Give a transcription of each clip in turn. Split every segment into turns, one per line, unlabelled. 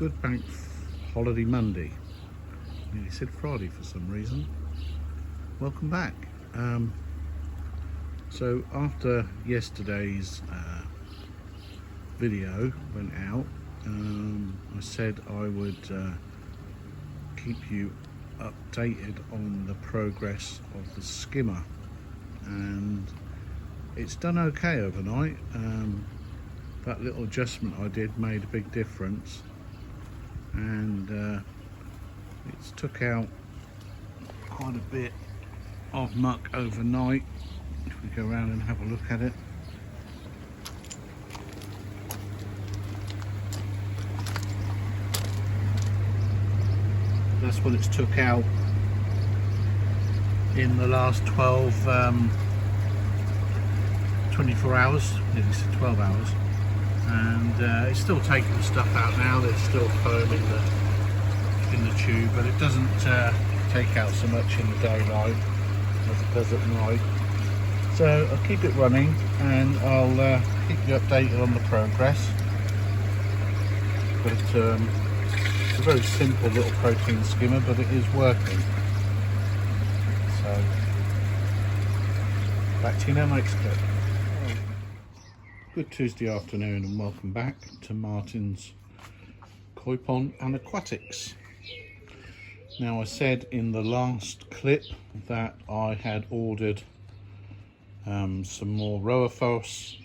good bank holiday Monday. Nearly said Friday for some reason. Welcome back. So after yesterday's video went out, I said I would keep you updated on the progress of the skimmer, and it's done okay overnight. That little adjustment I did made a big difference, and it's took out quite a bit of muck overnight. If we go around and have a look at it, that's what it's took out in the last 24 hours, nearly 12 hours, and it's still taking stuff out now. There's still foam in the tube, but it doesn't take out so much in the daylight as it does at night. So I'll keep it running, and I'll keep you updated on the progress. But it's a very simple little protein skimmer, but it is working. So back to you now, next clip. Good Tuesday afternoon, and welcome back to Martin's Koi Pond and Aquatics. Now, I said in the last clip that I had ordered some more rowaphos,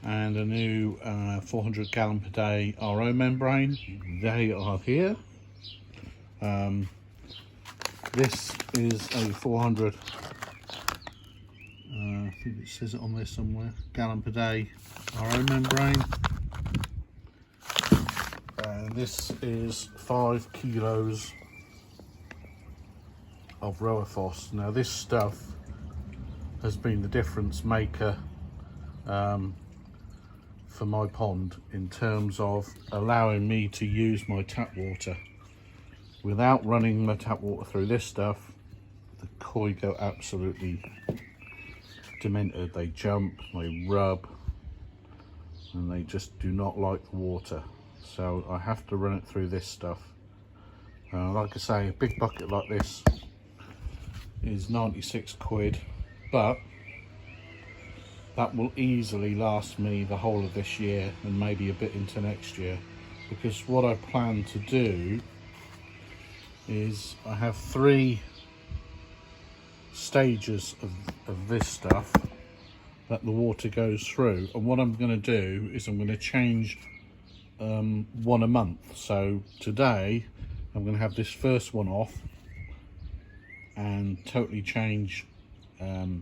and a new 400 gallon per day RO membrane. They are here. This is a 400, I think it says it on there somewhere, gallon per day RO membrane. And this is 5 kilos of rowaphos. Now, this stuff has been the difference maker for my pond in terms of allowing me to use my tap water without running my tap water through this stuff. The koi go absolutely demented. They jump, they rub, and they just do not like the water. So I have to run it through this stuff. Like I say, a big bucket like this is 96 quid, but that will easily last me the whole of this year and maybe a bit into next year, because what I plan to do is I have 3 stages of this stuff that the water goes through, and what I'm going to do is I'm going to change one a month. So today I'm going to have this first one off and totally change the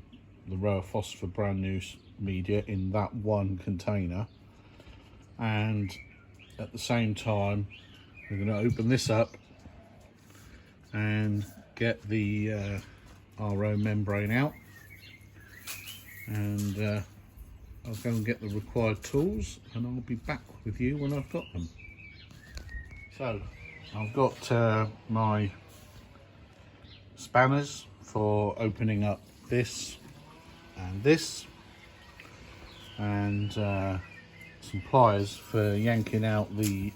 rowaphos for brand new media in that one container, and at the same time we're going to open this up and get the RO membrane out, and I'll go and get the required tools, and I'll be back with you when I've got them. So I've got my spanners for opening up this, and some pliers for yanking out the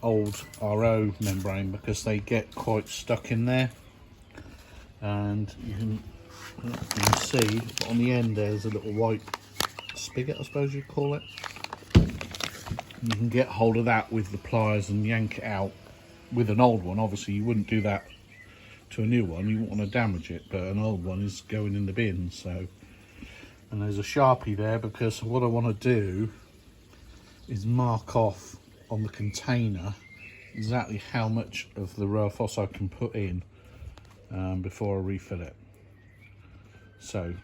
old RO membrane, because they get quite stuck in there. And you can see on the end there's a little white spigot, I suppose you'd call it. You can get hold of that with the pliers and yank it out. With an old one, obviously you wouldn't do that to a new one, you wouldn't want to damage it, but an old one is going in the bin. So, and there's a Sharpie there, because what I want to do is mark off on the container exactly how much of the rowaphos I can put in before I refill it. So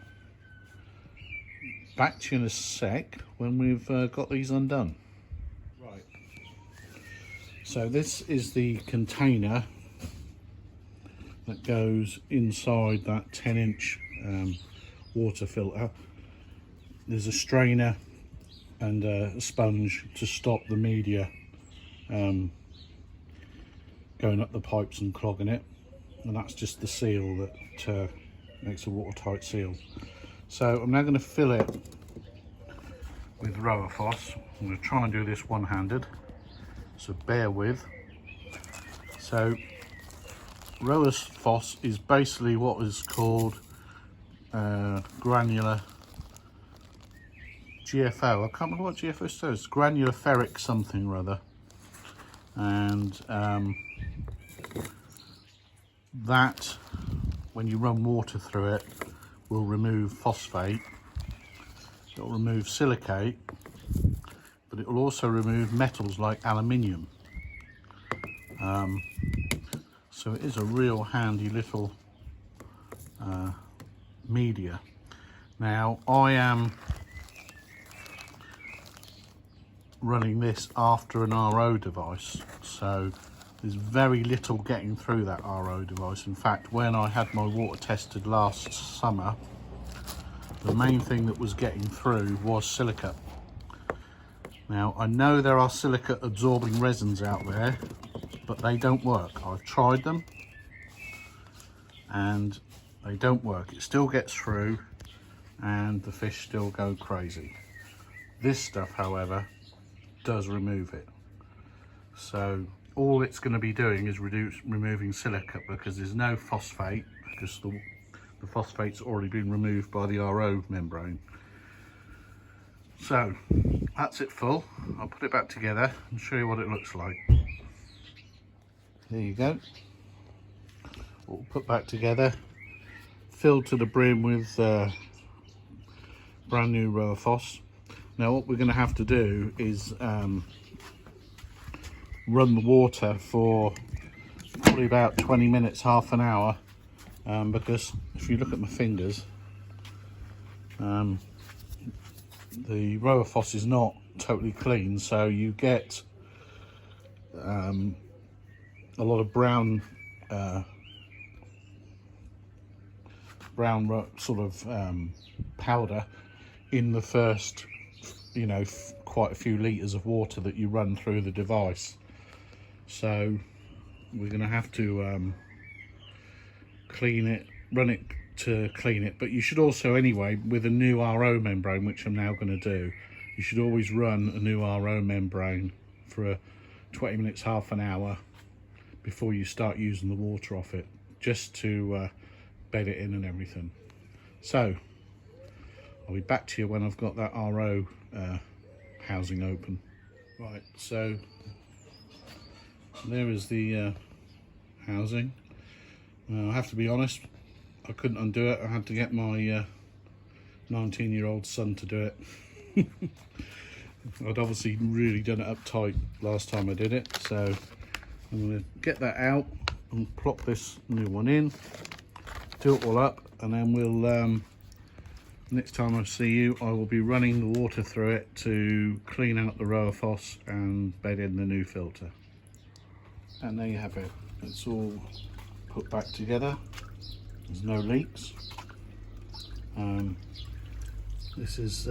back to you in a sec when we've got these undone. Right, so this is the container that goes inside that 10-inch water filter. There's a strainer and a sponge to stop the media going up the pipes and clogging it, and that's just the seal that makes a watertight seal. So I'm now going to fill it with rowaphos. I'm going to try and do this one-handed, so bear with. So rowaphos is basically what is called granular GFO. I can't remember what GFO says. Granular ferric something or other. And that, when you run water through it, will remove phosphate. It will remove silicate, but it will also remove metals like aluminium. So it is a real handy little media. Now I am running this after an RO device, so there's very little getting through that RO device. In fact, when I had my water tested last summer, the main thing that was getting through was silicate. Now I know there are silicate absorbing resins out there, but they don't work. I've tried them and they don't work. It still gets through and the fish still go crazy. This stuff, however, does remove it. So all it's going to be doing is removing silicate, because there's no phosphate, because the phosphate's already been removed by the RO membrane. So that's it full. I'll put it back together and show you what it looks like. There you go. All put back together, filled to the brim with brand new rowaphos. Now what we're going to have to do is run the water for probably about 20 minutes, half an hour, because if you look at my fingers, the rowaphos is not totally clean, so you get a lot of brown sort of powder in the first, you know, quite a few litres of water that you run through the device. So we're going to have to clean it, run it to clean it. But you should also, anyway, with a new RO membrane, which I'm now going to do, you should always run a new RO membrane for 20 minutes, half an hour before you start using the water off it, just to bed it in and everything. So I'll be back to you when I've got that RO housing open. Right, so there is the housing. I have to be honest, I couldn't undo it. I had to get my 19-year-old son to do it. I'd obviously really done it up tight last time I did it, so I'm going to get that out and plop this new one in, do it all up, and then we'll next time I see you, I will be running the water through it to clean out the rowaphos and bed in the new filter. And there you have it. It's all put back together. There's no leaks. This is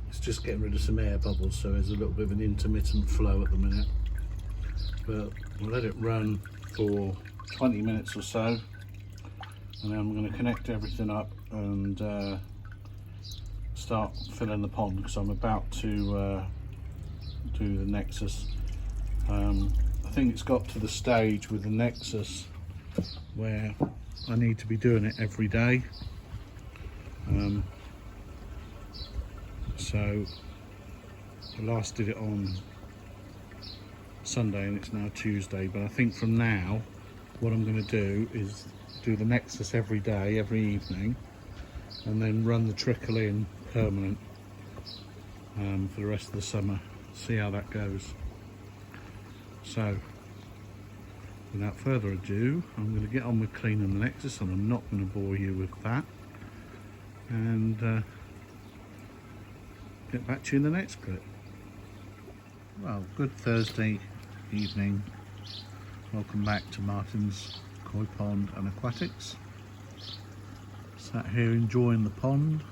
it's just getting rid of some air bubbles, so there's a little bit of an intermittent flow at the minute. But we'll let it run for 20 minutes or so, and then I'm going to connect everything up and start filling the pond, because I'm about to do the Nexus. I think it's got to the stage with the Nexus where I need to be doing it every day. So I last did it on Sunday and it's now Tuesday, but I think from now what I'm going to do is do the Nexus every day, every evening, and then run the trickle in permanent for the rest of the summer. See how that goes. So without further ado, I'm going to get on with cleaning the Nexus, and I'm not going to bore you with that, and get back to you in the next clip. Well, good Thursday evening. Welcome back to Martin's Koi Pond and Aquatics. Sat here enjoying the pond.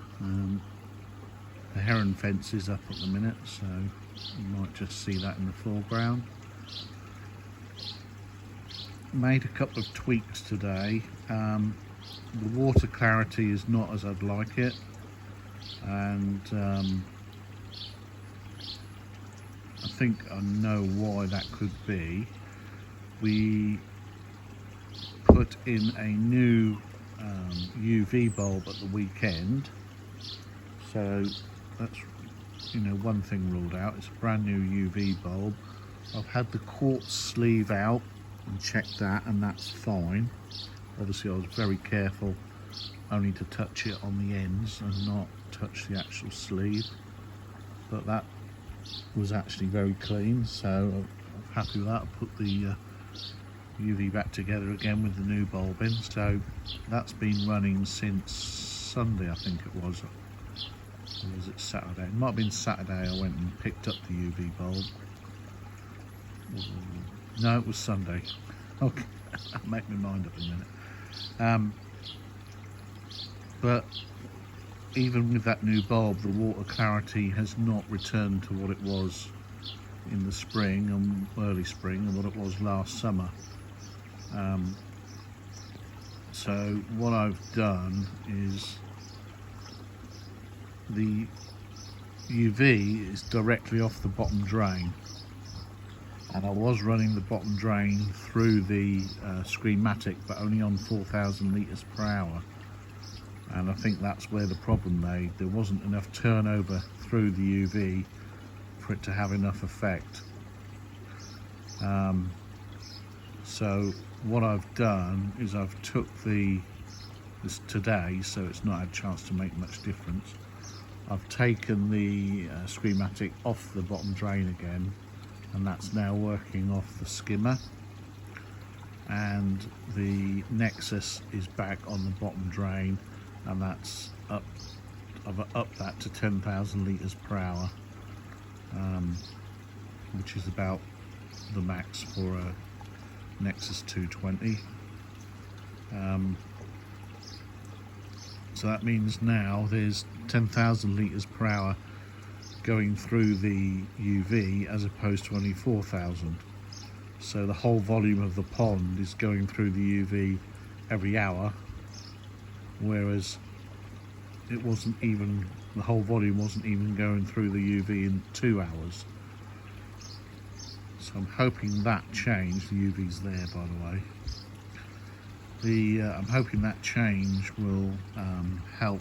The heron fence is up at the minute, so you might just see that in the foreground. Made a couple of tweaks today. The water clarity is not as I'd like it, and think I know why that could be. We put in a new UV bulb at the weekend, so that's, you know, one thing ruled out. It's a brand new UV bulb. I've had the quartz sleeve out and checked that, and that's fine. Obviously I was very careful only to touch it on the ends and not touch the actual sleeve, but that was actually very clean, so I'm happy with that. I put the UV back together again with the new bulb in, so that's been running since Sunday, I think it was. Or was it Saturday? It might have been Saturday I went and picked up the UV bulb. No, it was Sunday. Okay, I'll make my mind up in a minute. But even with that new bulb, the water clarity has not returned to what it was in the spring and early spring and what it was last summer. So what I've done is the UV is directly off the bottom drain, and I was running the bottom drain through the Screenmatic, but only on 4,000 litres per hour. And I think that's where the problem lay. There wasn't enough turnover through the UV for it to have enough effect. So what I've done is I've took this today, so it's not had a chance to make much difference. I've taken the Screenmatic off the bottom drain again, and that's now working off the skimmer, and the Nexus is back on the bottom drain, and that's up. I've upped that to 10,000 litres per hour, which is about the max for a Nexus 220. So that means now there's 10,000 litres per hour going through the UV as opposed to only 4,000. So the whole volume of the pond is going through the UV every hour, whereas it wasn't even, the whole volume wasn't even going through the UV in 2 hours. So I'm hoping that change, the UV's there by the way, I'm hoping that change will help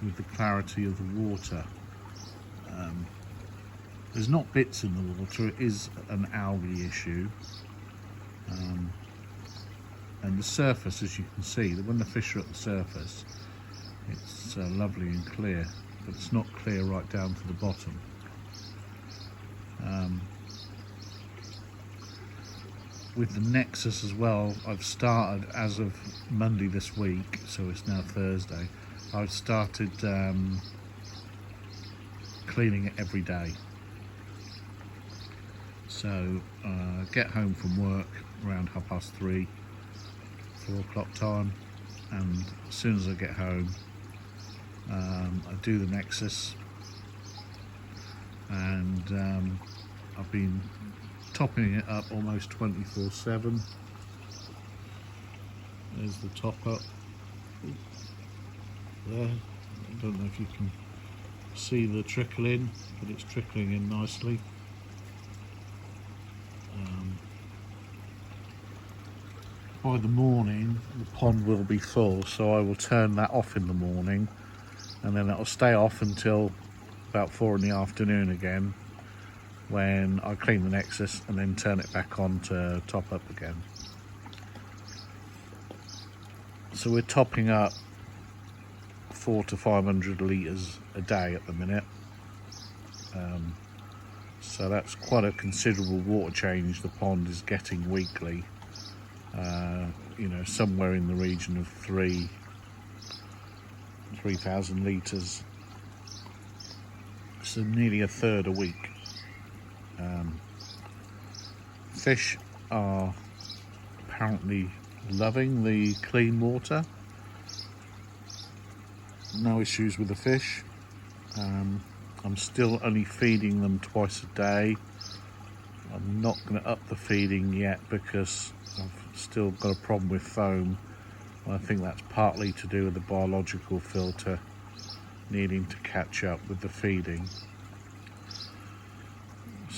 with the clarity of the water. There's not bits in the water, it is an algae issue. And the surface, as you can see, that when the fish are at the surface, it's lovely and clear, but it's not clear right down to the bottom. With the Nexus as well, I've started as of Monday this week, so it's now Thursday, I've started cleaning it every day. So get home from work around 3:30, 4 o'clock time, and as soon as I get home I do the Nexus, and I've been topping it up almost 24/7. There's the top up there. I don't know if you can see the trickle in, but it's trickling in nicely. By the morning the pond will be full, so I will turn that off in the morning, and then it'll stay off until about 4 in the afternoon again, when I clean the Nexus and then turn it back on to top up again. So we're topping up 400 to 500 litres a day at the minute. So that's quite a considerable water change the pond is getting weekly. You know, somewhere in the region of 3,000 litres. So nearly a third a week. Fish are apparently loving the clean water. No issues with the fish. I'm still only feeding them twice a day. I'm not going to up the feeding yet because I've still got a problem with foam. I think that's partly to do with the biological filter needing to catch up with the feeding.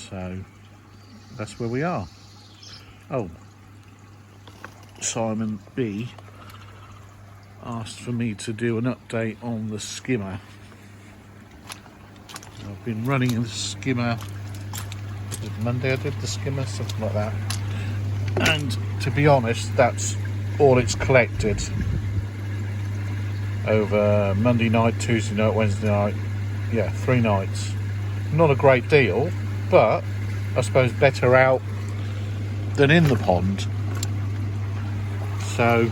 So that's where we are. Oh, Simon B asked for me to do an update on the skimmer. I've been running the skimmer. Was it Monday I did the skimmer? Something like that. And to be honest, that's all it's collected over Monday night, Tuesday night, Wednesday night. Yeah, 3 nights. Not a great deal, but I suppose better out than in the pond. So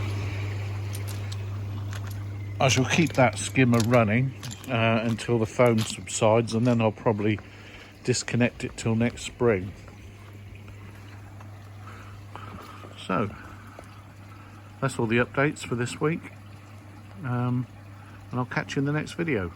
I shall keep that skimmer running until the foam subsides, and then I'll probably disconnect it till next spring. So that's all the updates for this week, and I'll catch you in the next video.